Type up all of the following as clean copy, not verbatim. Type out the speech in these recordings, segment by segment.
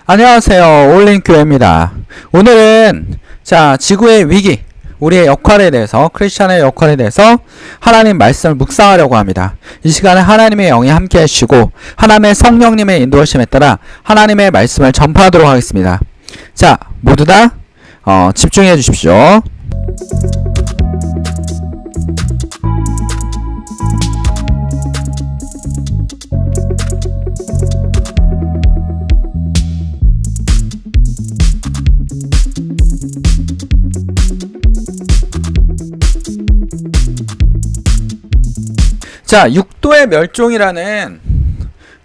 안녕하세요. 올림교회입니다. 오늘은 지구의 위기, 우리의 역할에 대해서, 크리스찬의 역할에 대해서 하나님 말씀을 묵상하려고 합니다. 이 시간에 하나님의 영이 함께 해주시고 하나님의 성령님의 인도하심에 따라 하나님의 말씀을 전파하도록 하겠습니다. 자, 모두 다 집중해 주십시오. 자, 6도의 멸종이라는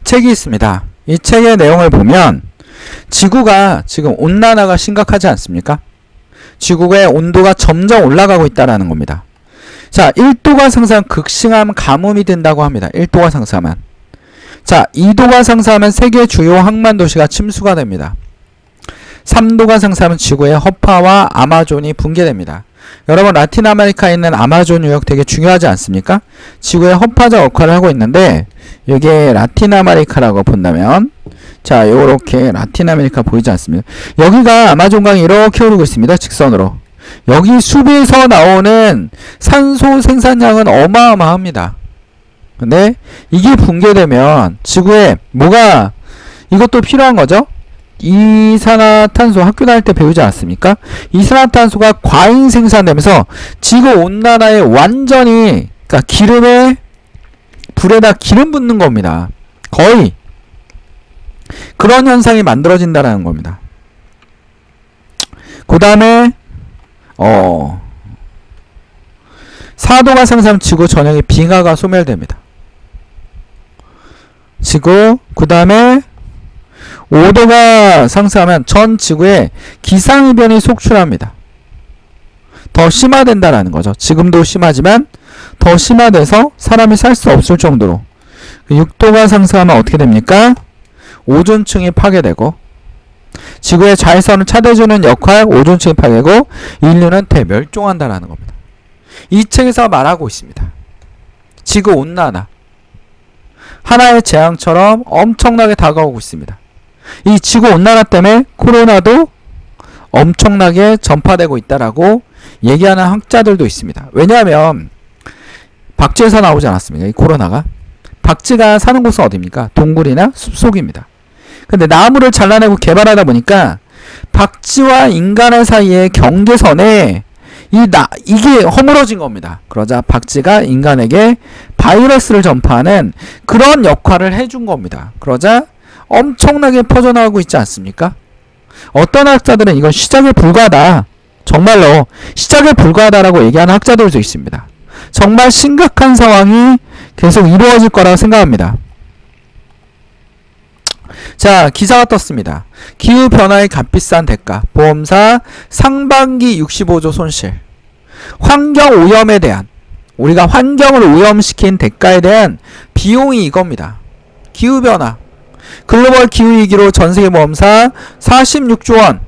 책이 있습니다. 이 책의 내용을 보면 지구가 지금 온난화가 심각하지 않습니까? 지구의 온도가 점점 올라가고 있다는 겁니다. 자, 1도가 상승하면 극심한 가뭄이 된다고 합니다. 1도가 상승하면. 자, 2도가 상승하면 세계 주요 항만 도시가 침수가 됩니다. 3도가 상승하면 지구의 허파와 아마존이 붕괴됩니다. 여러분, 라틴 아메리카에 있는 아마존 유역 되게 중요하지 않습니까? 지구의 허파자 역할을 하고 있는데, 이게 라틴 아메리카라고 본다면, 자, 요렇게 라틴 아메리카 보이지 않습니까? 여기가 아마존강이 이렇게 흐르고 있습니다. 직선으로. 여기 숲에서 나오는 산소 생산량은 어마어마합니다. 근데 이게 붕괴되면 지구에 뭐가 이것도 필요한 거죠? 이산화탄소 학교 다닐 때 배우지 않았습니까? 이산화탄소가 과잉 생산되면서 지구 온난화에 완전히, 그러니까 기름에, 불에다 기름 붓는 겁니다. 거의 그런 현상이 만들어진다는 겁니다. 그 다음에 4도가 상승하면 지구 전역의 빙하가 소멸됩니다. 그 다음에 5도가 상승하면 전 지구에 기상이변이 속출합니다. 더 심화된다라는 거죠. 지금도 심하지만 더 심화돼서 사람이 살 수 없을 정도로. 6도가 상승하면 어떻게 됩니까? 오존층이 파괴되고, 지구의 자외선을 차단해주는 역할, 오존층이 파괴되고, 인류는 대멸종한다라는 겁니다. 이 책에서 말하고 있습니다. 지구 온난화, 하나의 재앙처럼 엄청나게 다가오고 있습니다. 이 지구 온난화 때문에 코로나도 엄청나게 전파되고 있다라고 얘기하는 학자들도 있습니다. 왜냐하면 박쥐에서 나오지 않았습니까? 이 코로나가. 박쥐가 사는 곳은 어디입니까? 동굴이나 숲속입니다. 근데 나무를 잘라내고 개발하다 보니까 박쥐와 인간의 사이의 경계선에 이게 허물어진 겁니다. 그러자 박쥐가 인간에게 바이러스를 전파하는 그런 역할을 해준 겁니다. 그러자 엄청나게 퍼져나가고 있지 않습니까? 어떤 학자들은 이건 시작에 불과하다, 정말로 시작에 불과하다라고 얘기하는 학자들도 있습니다. 정말 심각한 상황이 계속 이루어질 거라고 생각합니다. 자, 기사가 떴습니다. 기후변화의 값비싼 대가, 보험사 상반기 65조 손실. 환경오염에 대한, 우리가 환경을 오염시킨 대가에 대한 비용이 이겁니다. 기후변화, 글로벌 기후위기로 전세계 보험사 46조 원,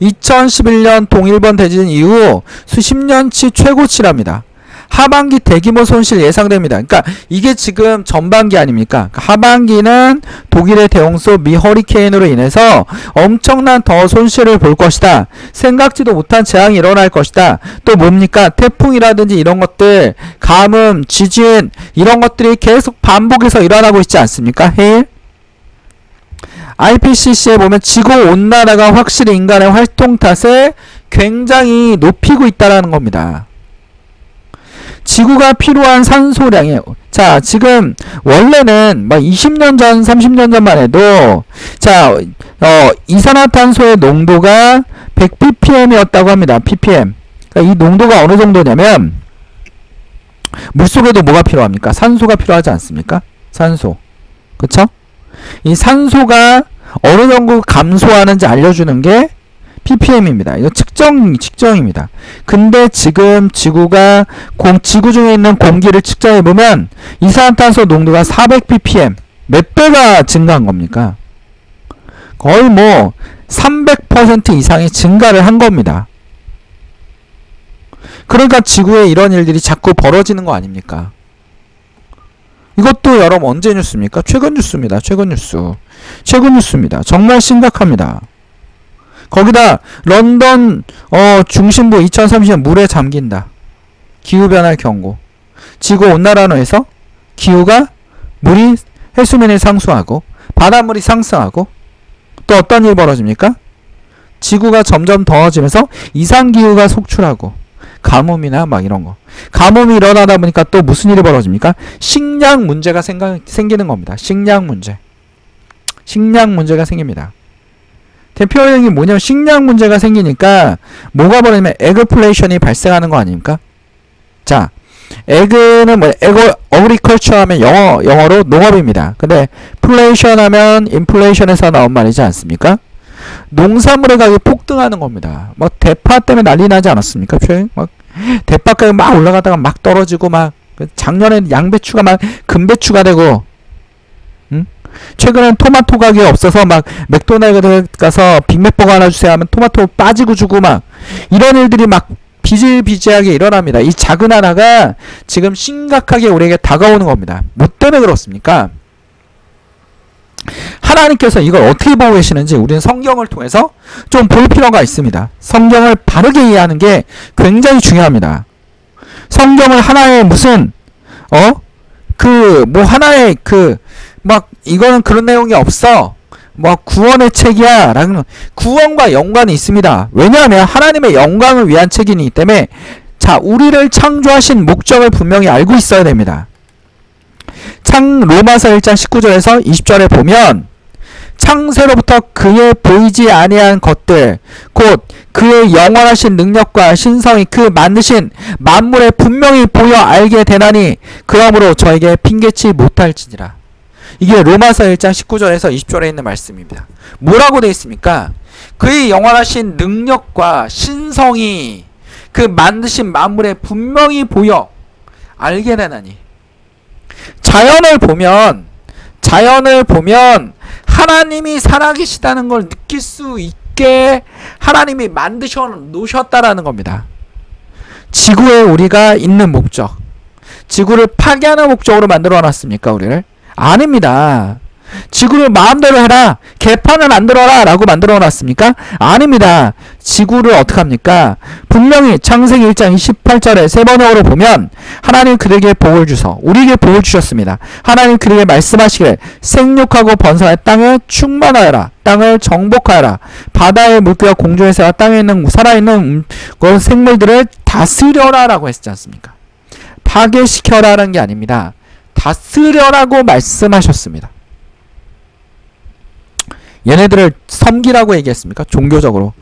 2011년 동일본 대지진 이후 수십 년치 최고치랍니다. 하반기 대규모 손실 예상됩니다. 그러니까 이게 지금 전반기 아닙니까? 그러니까 하반기는 독일의 대홍수 미 허리케인으로 인해서 엄청난 더 손실을 볼 것이다. 생각지도 못한 재앙이 일어날 것이다. 또 뭡니까? 태풍이라든지 이런 것들, 가뭄, 지진, 이런 것들이 계속 반복해서 일어나고 있지 않습니까? 해일? IPCC에 보면 지구온난화가 확실히 인간의 활동 탓에 굉장히 높이고 있다는 겁니다. 지구가 필요한 산소량이, 자, 지금 원래는 20년 전, 30년 전만 해도 이산화탄소의 농도가 100ppm이었다고 합니다. ppm. 그러니까 이 농도가 어느 정도냐면, 물속에도 뭐가 필요합니까? 산소가 필요하지 않습니까? 산소. 그쵸? 이 산소가 어느 정도 감소하는지 알려주는 게 ppm입니다. 이거 측정입니다. 근데 지금 지구가 지구 중에 있는 공기를 측정해보면 이산화탄소 농도가 400ppm, 몇 배가 증가한 겁니까? 거의 300% 이상이 증가를 한 겁니다. 그러니까 지구에 이런 일들이 자꾸 벌어지는 거 아닙니까? 이것도 여러분 언제 뉴스입니까? 최근 뉴스입니다. 최근 뉴스. 최근 뉴스입니다. 정말 심각합니다. 거기다 런던 중심부 2030년 물에 잠긴다. 기후변화 경고. 지구온난화로 기후가 물이 해수면이 상승하고 바닷물이 상승하고 또 어떤 일이 벌어집니까? 지구가 점점 더워지면서 이상기후가 속출하고 가뭄이나 막 이런 거. 가뭄이 일어나다 보니까 또 무슨 일이 벌어집니까? 식량 문제가 생기는 겁니다. 식량 문제. 식량 문제가 생깁니다. 대표적인 뭐냐면 식량 문제가 생기니까 뭐가 벌어지면 에그플레이션이 발생하는 거 아닙니까? 자, 에그는 뭐 어그리컬처 하면 영어로 농업입니다. 근데 플레이션 하면 인플레이션에서 나온 말이지 않습니까? 농산물의 가격이 폭등하는 겁니다. 뭐 대파 때문에 난리 나지 않았습니까? 막 대파 가격 막 올라가다가 막 떨어지고 막 작년에는 양배추가 막 금배추가 되고 최근엔 토마토 가격이 없어서 막 맥도날드 가서 빅맥버거 하나 주세요 하면 토마토 빠지고 주고 막 이런 일들이 막 비질비질하게 일어납니다. 이 작은 하나가 지금 심각하게 우리에게 다가오는 겁니다. 뭐 때문에 그렇습니까? 하나님께서 이걸 어떻게 보고 계시는지 우리는 성경을 통해서 좀 볼 필요가 있습니다. 성경을 바르게 이해하는 게 굉장히 중요합니다. 성경을 하나의 무슨 하나의 막 이거는 그런 내용이 없어. 뭐 구원의 책이야 라는 구원과 연관이 있습니다. 왜냐하면 하나님의 영광을 위한 책이기 때문에 자, 우리를 창조하신 목적을 분명히 알고 있어야 됩니다. 로마서 1장 19절에서 20절에 보면 창세로부터 그의 보이지 아니한 것들 곧 그의 영원하신 능력과 신성이 그 만드신 만물에 분명히 보여 알게 되나니 그러므로 저에게 핑계치 못할지니라. 이게 로마서 1장 19절에서 20절에 있는 말씀입니다. 뭐라고 되어 있습니까? 그의 영원하신 능력과 신성이 그 만드신 만물에 분명히 보여 알게 되나니. 자연을 보면 하나님이 살아계시다는 걸 느낄 수 있게 하나님이 만드셔 놓으셨다라는 겁니다. 지구에 우리가 있는 목적, 지구를 파괴하는 목적으로 만들어 놨습니까? 우리를? 아닙니다. 지구를 마음대로 해라, 개판을 만들어라 라고 만들어 놨습니까? 아닙니다. 지구를 어떻게 합니까? 분명히 창세기 1장 28절에 세 번역으로 보면 하나님 그에게 복을 주서 우리에게 복을 주셨습니다. 하나님 그에게 말씀하시기를 생육하고 번성하여 땅에 충만하여라, 땅을 정복하여라, 바다의 물고기와 공중에서 땅에 있는 살아있는 생물들을 다스려라 라고 했지 않습니까? 파괴시켜라라는 게 아닙니다. 다스려라고 말씀하셨습니다. 얘네들을 섬기라고 얘기했습니까? 종교적으로.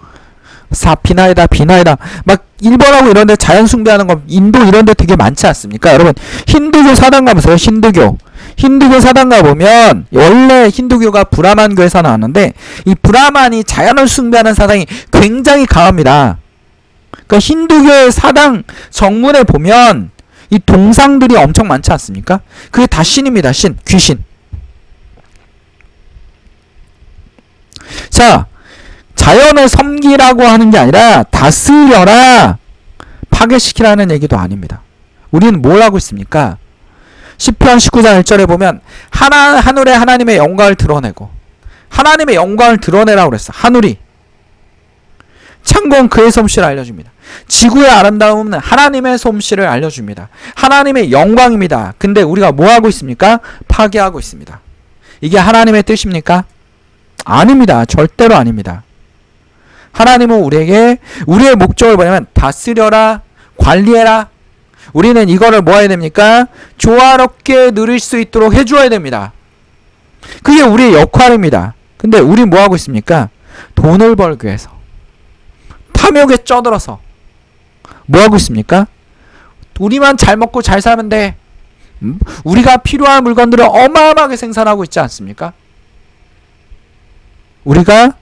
비나이다 막 일본하고 이런데 자연 숭배하는 거 인도 이런데 되게 많지 않습니까? 여러분 힌두교 사당 가보세요. 힌두교 사당 가보면 원래 힌두교가 브라만교에서 나왔는데 이 브라만이 자연을 숭배하는 사당이 굉장히 강합니다. 그러니까 힌두교의 사당 정문에 보면 이 동상들이 엄청 많지 않습니까? 그게 다 신입니다. 귀신. 자, 자연을 섬기라고 하는 게 아니라 다스려라, 파괴시키라는 얘기도 아닙니다. 우리는 뭘 하고 있습니까? 시편 19장 1절에 보면 하늘에 하나님의 영광을 드러내고, 하나님의 영광을 드러내라고 그랬어. 하늘이. 창고는 그의 솜씨를 알려줍니다. 지구의 아름다움은 하나님의 솜씨를 알려줍니다. 하나님의 영광입니다. 근데 우리가 뭐 하고 있습니까? 파괴하고 있습니다. 이게 하나님의 뜻입니까? 아닙니다. 절대로 아닙니다. 하나님은 우리에게 우리의 목적을 뭐냐면 다스려라, 관리해라. 우리는 이거를 뭐 해야 됩니까? 조화롭게 누릴 수 있도록 해줘야 됩니다. 그게 우리의 역할입니다. 근데 우리 뭐 하고 있습니까? 돈을 벌기 위해서 탐욕에 쩌들어서 뭐 하고 있습니까? 우리만 잘 먹고 잘 사면 돼. 우리가 필요한 물건들을 어마어마하게 생산하고 있지 않습니까? 우리가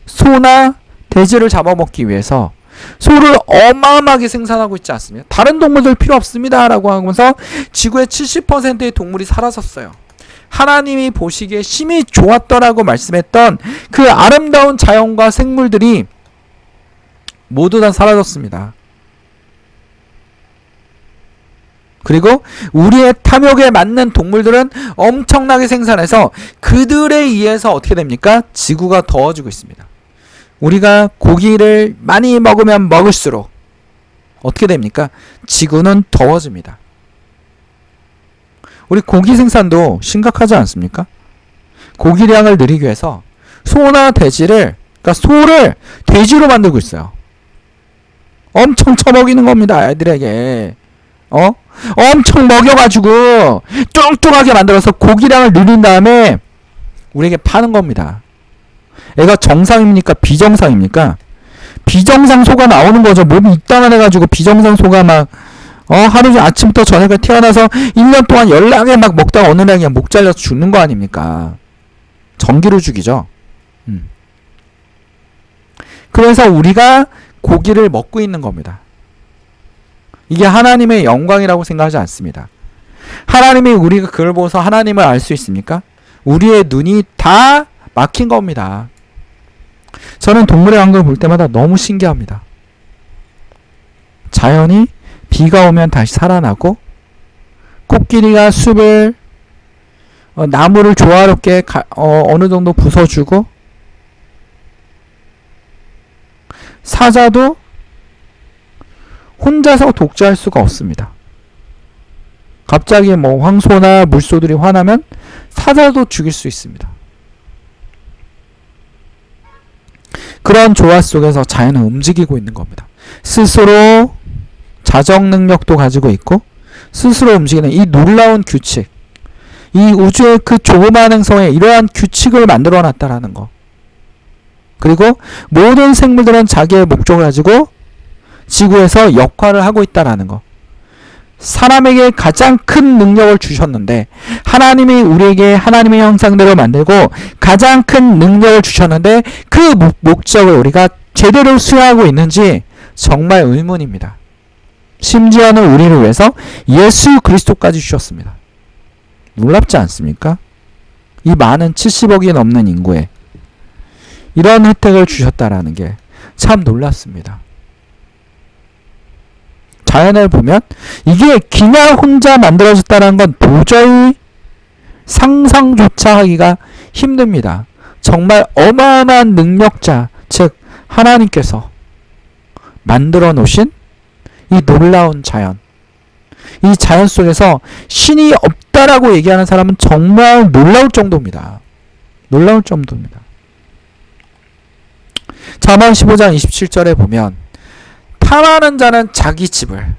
소나 돼지를 잡아먹기 위해서 소를 어마어마하게 생산하고 있지 않습니까? 다른 동물들 필요 없습니다 라고 하면서 지구의 70%의 동물이 사라졌어요. 하나님이 보시기에 심히 좋았더라고 말씀했던 그 아름다운 자연과 생물들이 모두 다 사라졌습니다. 그리고 우리의 탐욕에 맞는 동물들은 엄청나게 생산해서 그들에 의해서 어떻게 됩니까? 지구가 더워지고 있습니다. 우리가 고기를 많이 먹으면 먹을수록 어떻게 됩니까? 지구는 더워집니다. 우리 고기 생산도 심각하지 않습니까? 고기량을 늘리기 위해서 소나 돼지를, 그러니까 소를 돼지로 만들고 있어요. 엄청 처먹이는 겁니다, 애들에게. 엄청 먹여가지고 뚱뚱하게 만들어서 고기량을 늘린 다음에 우리에게 파는 겁니다. 애가 정상입니까? 비정상입니까? 비정상 소가 나오는 거죠. 몸이 이따만해가지고 비정상 소가 막 하루 종일 아침부터 저녁에 태어나서 1년 동안 열나게 막 먹다가 어느 날 그냥 목 잘려서 죽는 거 아닙니까? 전기로 죽이죠. 그래서 우리가 고기를 먹고 있는 겁니다. 이게 하나님의 영광이라고 생각하지 않습니다. 하나님이 우리가 그걸 보고서 하나님을 알 수 있습니까? 우리의 눈이 다 막힌 겁니다. 저는 동물의 왕국을 볼 때마다 너무 신기합니다. 자연이 비가 오면 다시 살아나고 코끼리가 숲을 나무를 조화롭게 어느 정도 부숴주고 사자도 혼자서 독재할 수가 없습니다. 갑자기 뭐 황소나 물소들이 화나면 사자도 죽일 수 있습니다. 그런 조화 속에서 자연은 움직이고 있는 겁니다. 스스로 자정 능력도 가지고 있고 스스로 움직이는 이 놀라운 규칙, 이 우주의 그 조그마한 행성에 이러한 규칙을 만들어 놨다라는 거. 그리고 모든 생물들은 자기의 목적을 가지고 지구에서 역할을 하고 있다라는 거. 사람에게 가장 큰 능력을 주셨는데 하나님이 우리에게 하나님의 형상대로 만들고 가장 큰 능력을 주셨는데 그 목적을 우리가 제대로 수행하고 있는지 정말 의문입니다. 심지어는 우리를 위해서 예수 그리스도까지 주셨습니다. 놀랍지 않습니까? 이 많은 70억이 넘는 인구에 이런 혜택을 주셨다라는 게 참 놀랍습니다. 자연을 보면 이게 그냥 혼자 만들어졌다는 건 도저히 상상조차 하기가 힘듭니다. 정말 어마어마한 능력자, 즉 하나님께서 만들어 놓으신 이 놀라운 자연. 이 자연 속에서 신이 없다라고 얘기하는 사람은 정말 놀라울 정도입니다. 놀라울 정도입니다. 잠언 15장 27절에 보면 탐하는 자는 자기 집을,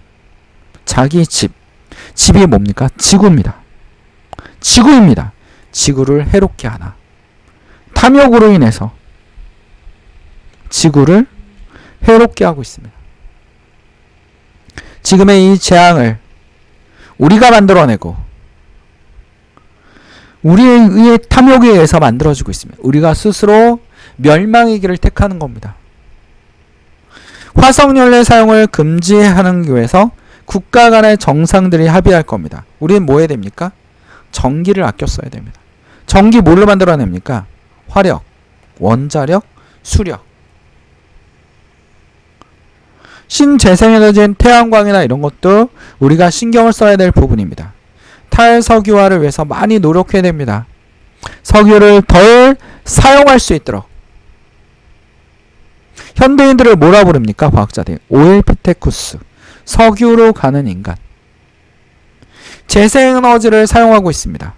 자기 집이 뭡니까? 지구입니다. 지구입니다. 지구를 해롭게 하나. 탐욕으로 인해서 지구를 해롭게 하고 있습니다. 지금의 이 재앙을 우리가 만들어내고 우리의 탐욕에 의해서 만들어지고 있습니다. 우리가 스스로 멸망의 길을 택하는 겁니다. 화석연료 사용을 금지하는 위해서 국가 간의 정상들이 합의할 겁니다. 우리는 뭐 해야 됩니까? 전기를 아껴 써야 됩니다. 전기 뭘로 만들어냅니까? 화력, 원자력, 수력. 신재생에너지인 태양광이나 이런 것도 우리가 신경을 써야 될 부분입니다. 탈석유화를 위해서 많이 노력해야 됩니다. 석유를 덜 사용할 수 있도록. 현대인들을 뭐라 부릅니까? 과학자들이. 오일피테쿠스. 석유로 가는 인간. 재생에너지를 사용하고 있습니다.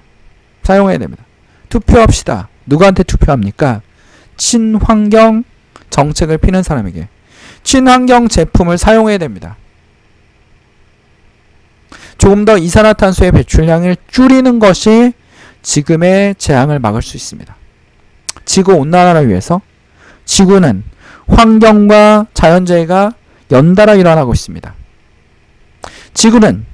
사용해야 됩니다. 투표합시다. 누구한테 투표합니까? 친환경 정책을 피는 사람에게. 친환경 제품을 사용해야 됩니다. 조금 더 이산화탄소의 배출량을 줄이는 것이 지금의 재앙을 막을 수 있습니다. 지구온난화를 위해서 지구는 환경과 자연재해가 연달아 일어나고 있습니다. 지구는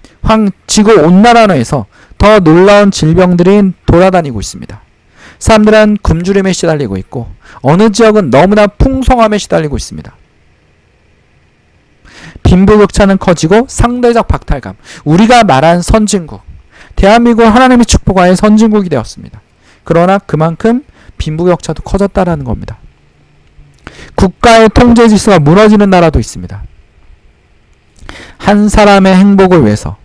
지구온난화로 해서 더 놀라운 질병들이 돌아다니고 있습니다. 사람들은 굶주림에 시달리고 있고 어느 지역은 너무나 풍성함에 시달리고 있습니다. 빈부격차는 커지고 상대적 박탈감. 우리가 말한 선진국. 대한민국은 하나님의 축복하에 선진국이 되었습니다. 그러나 그만큼 빈부격차도 커졌다라는 겁니다. 국가의 통제 질서가 무너지는 나라도 있습니다. 한 사람의 행복을 위해서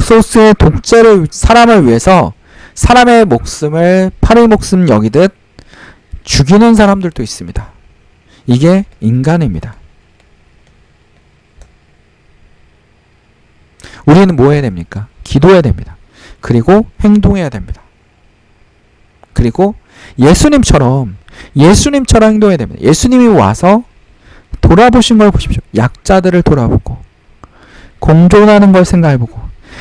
옥소스의 독재를 사람을 위해서 사람의 목숨을 팔의 목숨 여기듯 죽이는 사람들도 있습니다. 이게 인간입니다. 우리는 뭐 해야 됩니까? 기도해야 됩니다. 그리고 행동해야 됩니다. 그리고 예수님처럼 행동해야 됩니다. 예수님이 와서 돌아보신 걸 보십시오. 약자들을 돌아보고 공존하는 걸 생각해보고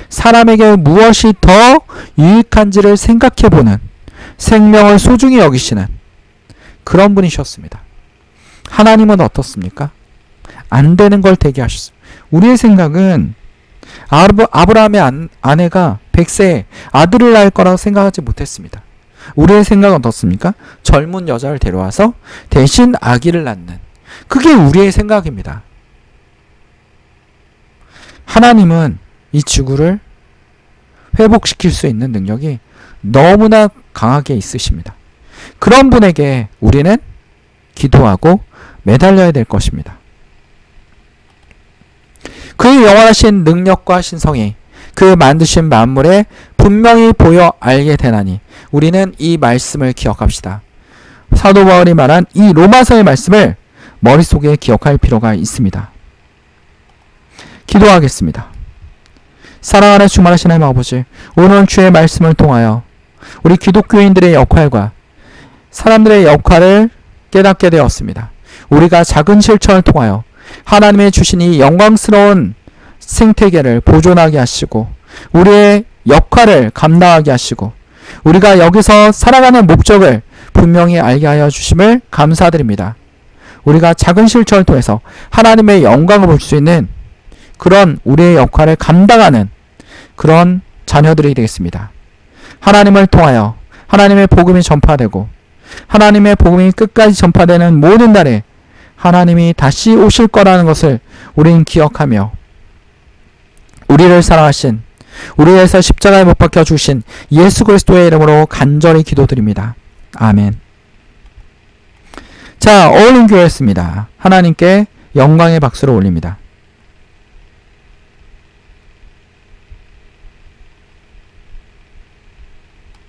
사람에게 무엇이 더 유익한지를 생각해보는, 생명을 소중히 여기시는 그런 분이셨습니다. 하나님은 어떻습니까? 안 되는 걸 되게 하셨습니다. 우리의 생각은 아브라함의 아내가 100세에 아들을 낳을 거라고 생각하지 못했습니다. 우리의 생각은 어떻습니까? 젊은 여자를 데려와서 대신 아기를 낳는, 그게 우리의 생각입니다. 하나님은 이 지구를 회복시킬 수 있는 능력이 너무나 강하게 있으십니다. 그런 분에게 우리는 기도하고 매달려야 될 것입니다. 그의 영원하신 능력과 신성이 그 만드신 만물에 분명히 보여 알게 되나니 우리는 이 말씀을 기억합시다. 사도 바울이 말한 이 로마서의 말씀을 머릿속에 기억할 필요가 있습니다. 기도하겠습니다. 사랑하는 충만하신 하나님 아버지, 오늘 주의 말씀을 통하여 우리 기독교인들의 역할과 사람들의 역할을 깨닫게 되었습니다. 우리가 작은 실천을 통하여 하나님의 주신 이 영광스러운 생태계를 보존하게 하시고 우리의 역할을 감당하게 하시고 우리가 여기서 살아가는 목적을 분명히 알게 하여 주심을 감사드립니다. 우리가 작은 실천을 통해서 하나님의 영광을 볼 수 있는 그런 우리의 역할을 감당하는 그런 자녀들이 되겠습니다. 하나님을 통하여 하나님의 복음이 전파되고 하나님의 복음이 끝까지 전파되는 모든 날에 하나님이 다시 오실 거라는 것을 우리는 기억하며 우리를 사랑하신, 우리를 위해서 십자가에 못 박혀 주신 예수 그리스도의 이름으로 간절히 기도드립니다. 아멘. 자, 어울림 교회였습니다. 하나님께 영광의 박수를 올립니다.